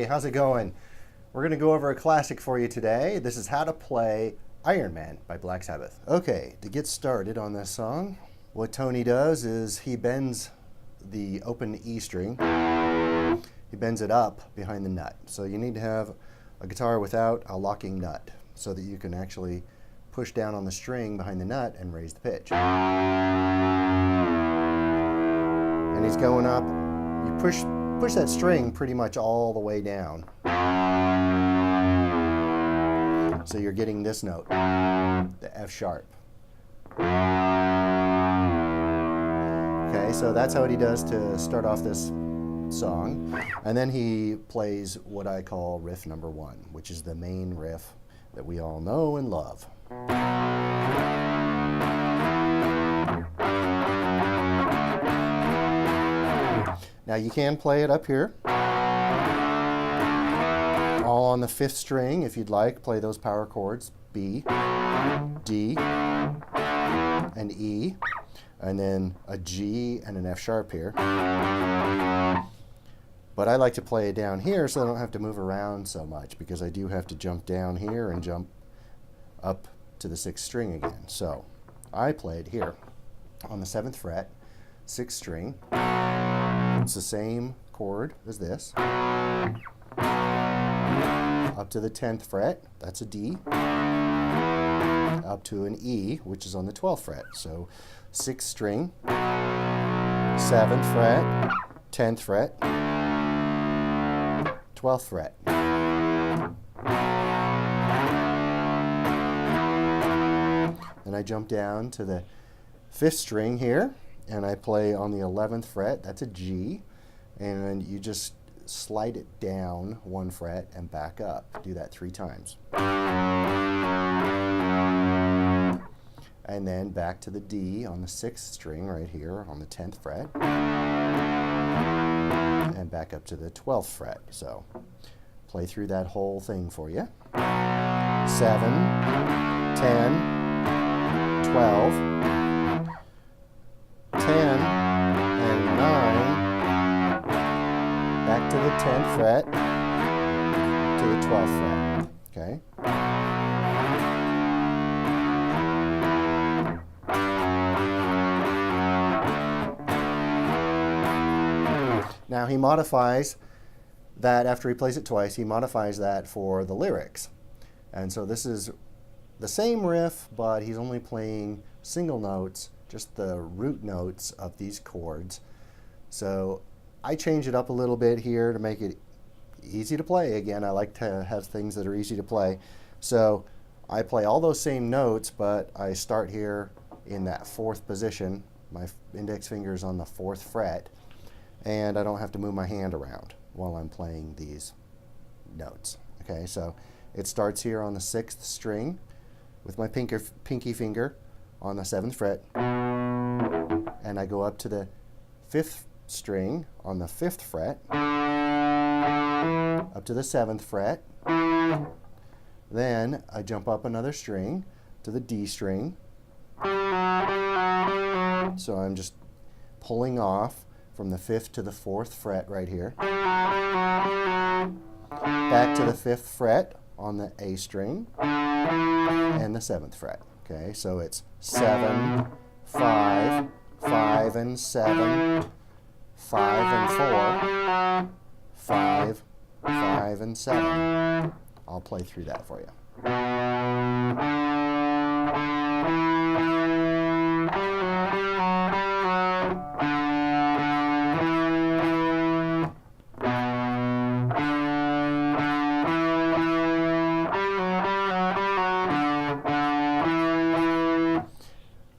how's it going? We're going to go over a classic for you today. This is how to play Iron Man by Black Sabbath. Okay, to get started on this song, what Tony does is he bends the open E string. He bends it up behind the nut. So you need to have a guitar without a locking nut so that you can actually push down on the string behind the nut and raise the pitch. And he's going up. You push that string pretty much all the way down. So you're getting this note, the F sharp. Okay, so that's what he does to start off this song. And then he plays what I call riff number 1, which is the main riff that we all know and love. Now you can play it up here, all on the 5th string if you'd like. Play those power chords, B, D, and E, and then a G and an F sharp here. But I like to play it down here so I don't have to move around so much, because I do have to jump down here and jump up to the 6th string again. So I play it here on the 7th fret, 6th string. It's the same chord as this. Up to the 10th fret, that's a D. Up to an E, which is on the 12th fret. So 6th string, 7th fret, 10th fret, 12th fret. Then I jump down to the 5th string here, and I play on the 11th fret, that's a G, and you just slide it down 1 fret and back up. Do that 3 times. And then back to the D on the 6th string right here on the 10th fret, and back up to the 12th fret. So play through that whole thing for you. 7, 10, 12, 10, and 9, back to the 10th fret, to the 12th fret, okay? Now he modifies that after he plays it twice, he modifies that for the lyrics. And so this is the same riff, but he's only playing single notes, just the root notes of these chords. So I change it up a little bit here to make it easy to play. Again, I like to have things that are easy to play. So I play all those same notes, but I start here in that 4th position. My index finger is on the 4th fret, and I don't have to move my hand around while I'm playing these notes. Okay, so it starts here on the 6th string with my pinky finger on the 7th fret, and I go up to the 5th string on the 5th fret, up to the 7th fret, then I jump up another string to the D string, so I'm just pulling off from the 5th to the 4th fret right here, back to the 5th fret on the A string, and the 7th fret. Okay, so it's 7, 5, 5 and 7, 5 and 4, 5, 5 and 7. I'll play through that for you.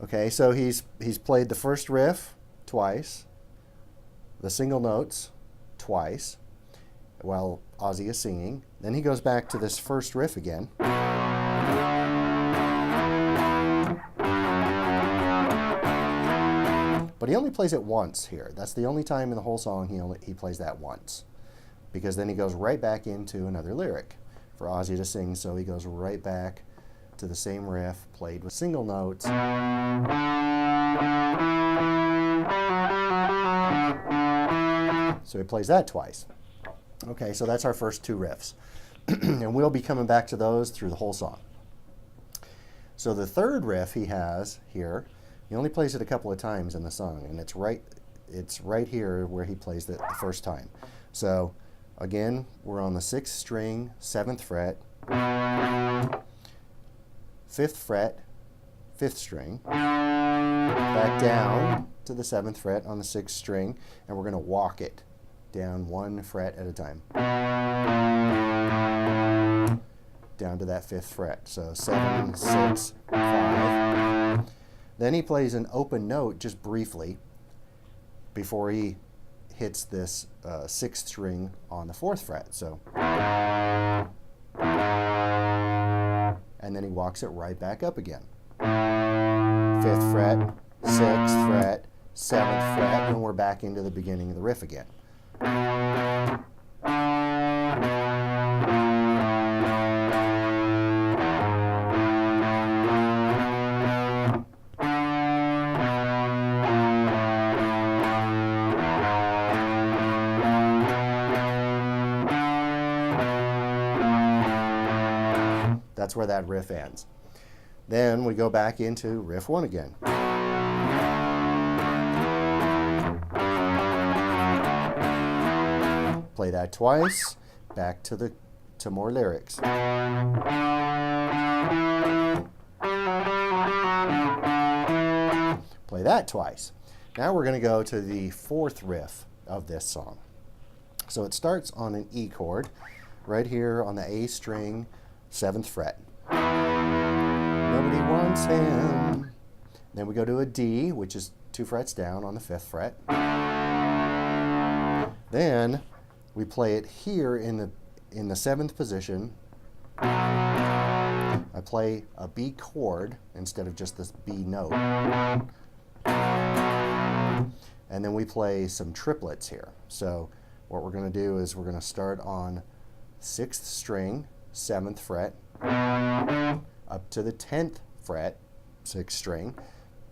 Okay, so he's played the first riff twice, the single notes twice, while Ozzy is singing. Then he goes back to this first riff again. But he only plays it once here. That's the only time in the whole song he plays that once, because then he goes right back into another lyric for Ozzy to sing. So he goes right back to the same riff, played with single notes. So he plays that twice. Okay, so that's our first two riffs. And we'll be coming back to those through the whole song. So the third riff he has here, he only plays it a couple of times in the song, and it's right here where he plays it the first time. So again, we're on the 6th string, 7th fret, 5th fret, 5th string, back down to the 7th fret on the 6th string, and we're going to walk it down 1 fret at a time, down to that 5th fret. So 7, 6, 5. Then he plays an open note just briefly before he hits this 6th string on the 4th fret. So, and then he walks it right back up again. 5th fret, 6th fret, 7th fret, and we're back into the beginning of the riff again. That's where that riff ends. Then we go back into riff 1 again. Play that twice, back to more lyrics. Play that twice. Now we're going to go to the 4th riff of this song. So it starts on an E chord, right here on the A string, 7th fret. Nobody wants him. Then we go to a D, which is 2 frets down on the 5th fret. Then we play it here in the 7th position. I play a B chord instead of just this B note. And then we play some triplets here. So what we're going to do is we're going to start on 6th string, 7th fret, up to the 10th fret, 6th string,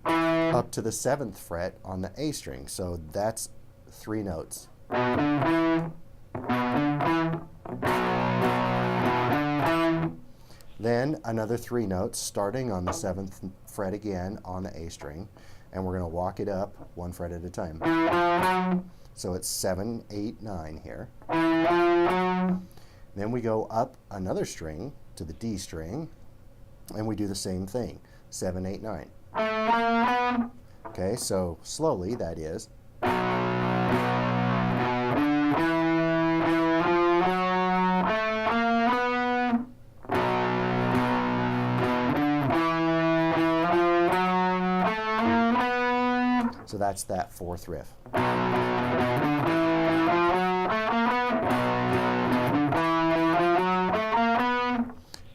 up to the 7th fret on the A string. So that's 3 notes. Then another 3 notes starting on the 7th fret again on the A string, and we're going to walk it up 1 fret at a time. So it's 7, 8, 9 here. Then we go up another string to the D string, and we do the same thing, 7, 8, 9. Okay, so slowly that is. So that's that 4th riff.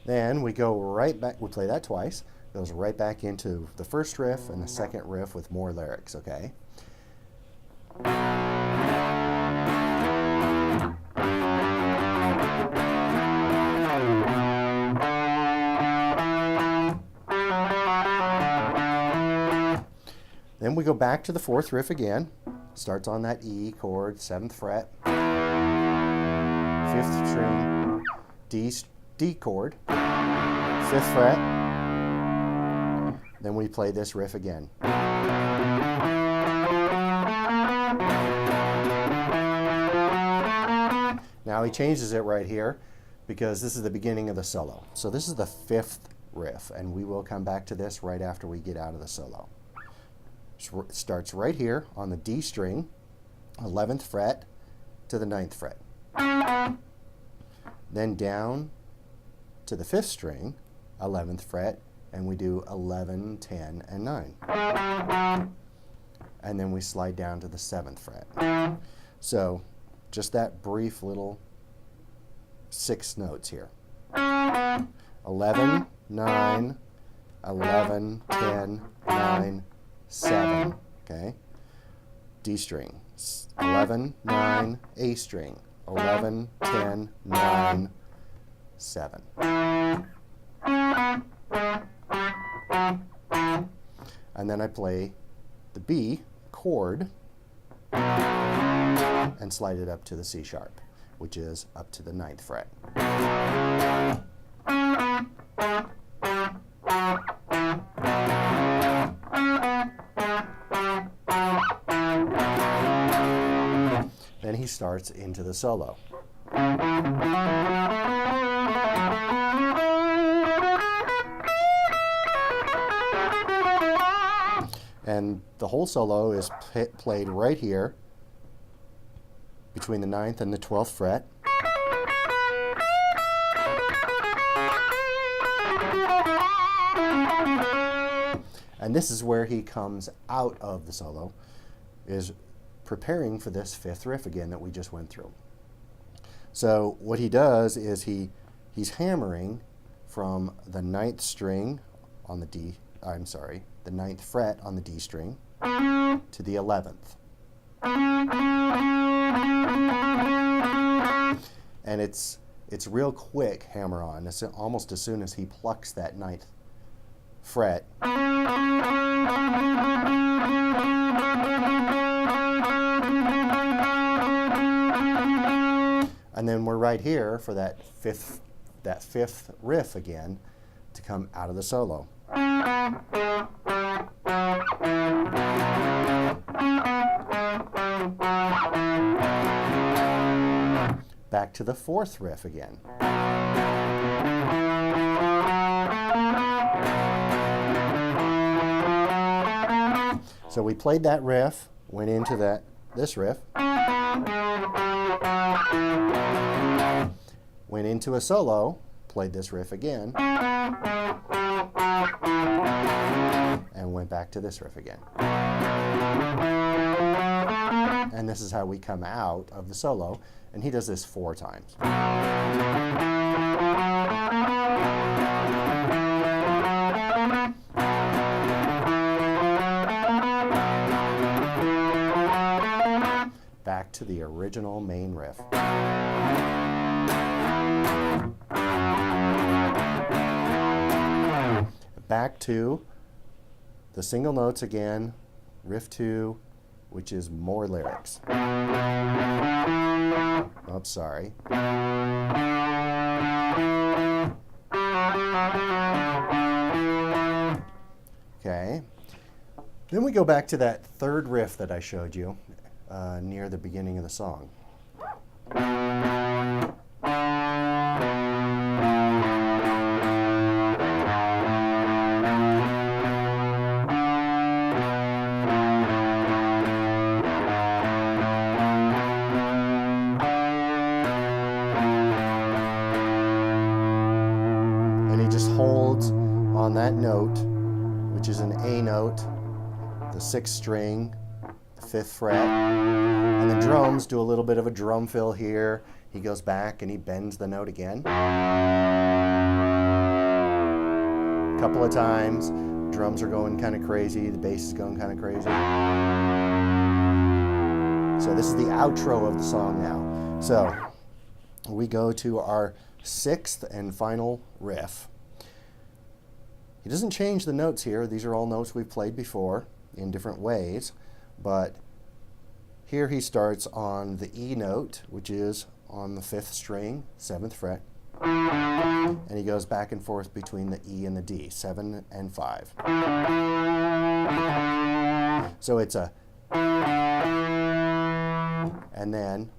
Then we go right back, we play that twice, goes right back into the 1st riff and the 2nd riff with more lyrics, okay? Then we go back to the 4th riff again. Starts on that E chord, 7th fret, 5th string, D chord, 5th fret. Then we play this riff again. Now he changes it right here because this is the beginning of the solo. So this is the 5th riff, and we will come back to this right after we get out of the solo. It starts right here on the D string, 11th fret to the 9th fret. Then down to the 5th string, 11th fret, and we do 11, 10, and 9. And then we slide down to the 7th fret. So just that brief little 6 notes here. 11, 9, 11, 10, 9, 7, okay? D string, 11, 9, A string, 11, 10, 9, 7. And then I play the B chord and slide it up to the C sharp. which is up to the 9th fret. Then he starts into the solo. And the whole solo is played right here between the 9th and the 12th fret. And this is where he comes out of the solo, is preparing for this 5th riff again that we just went through. So what he does is he's hammering from the 9th string on the the 9th fret on the D string to the 11th. And it's real quick hammer on. It's almost as soon as he plucks that 9th fret. And then we're right here for that fifth riff again to come out of the solo. Back to the 4th riff again. So we played that riff, went into this riff, went into a solo, played this riff again, and went back to this riff again. And this is how we come out of the solo, and he does this 4 times. Back to the original main riff. Back to the single notes again, riff 2, which is more lyrics. Oh, sorry. Okay. Then we go back to that 3rd riff that I showed you near the beginning of the song. Holds on that note, which is an A note, the 6th string, the 5th fret, and the drums do a little bit of a drum fill here. He goes back and he bends the note again. A couple of times, drums are going kind of crazy, the bass is going kind of crazy. So this is the outro of the song now. So we go to our 6th and final riff. He doesn't change the notes here. These are all notes we've played before in different ways. But here he starts on the E note, which is on the 5th string, 7th fret. And he goes back and forth between the E and the D, 7 and 5. So it's a... and then...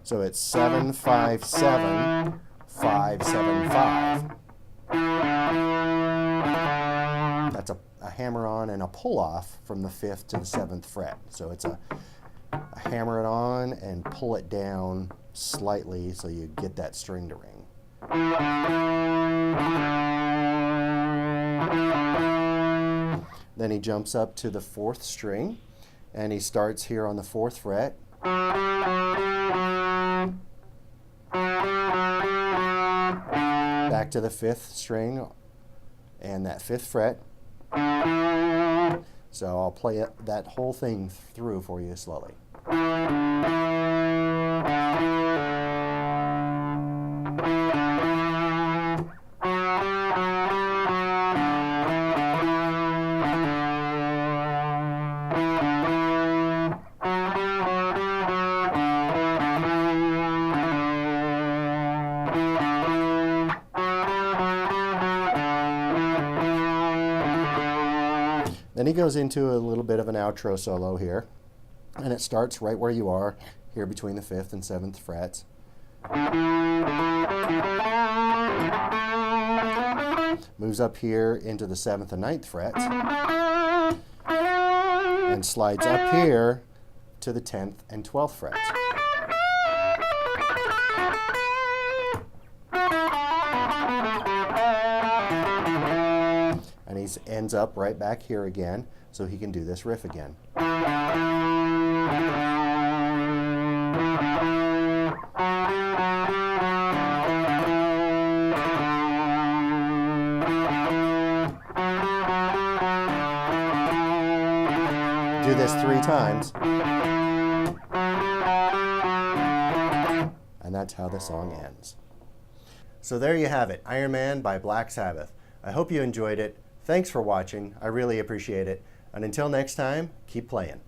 So it's 7, 5, 7, 5, 7, 5. That's a hammer on and a pull off from the 5th to the 7th fret. So it's a hammer it on and pull it down slightly so you get that string to ring. Then he jumps up to the 4th string and he starts here on the 4th fret. Back to the 5th string and that 5th fret. So I'll play that whole thing through for you slowly. he goes into a little bit of an outro solo here, and it starts right where you are, here between the 5th and 7th frets. Moves up here into the 7th and 9th frets, and slides up here to the 10th and 12th frets. And he ends up right back here again, so he can do this riff again. Do this 3 times, and that's how the song ends. So there you have it, Iron Man by Black Sabbath. I hope you enjoyed it. Thanks for watching. I really appreciate it. And until next time, keep playing.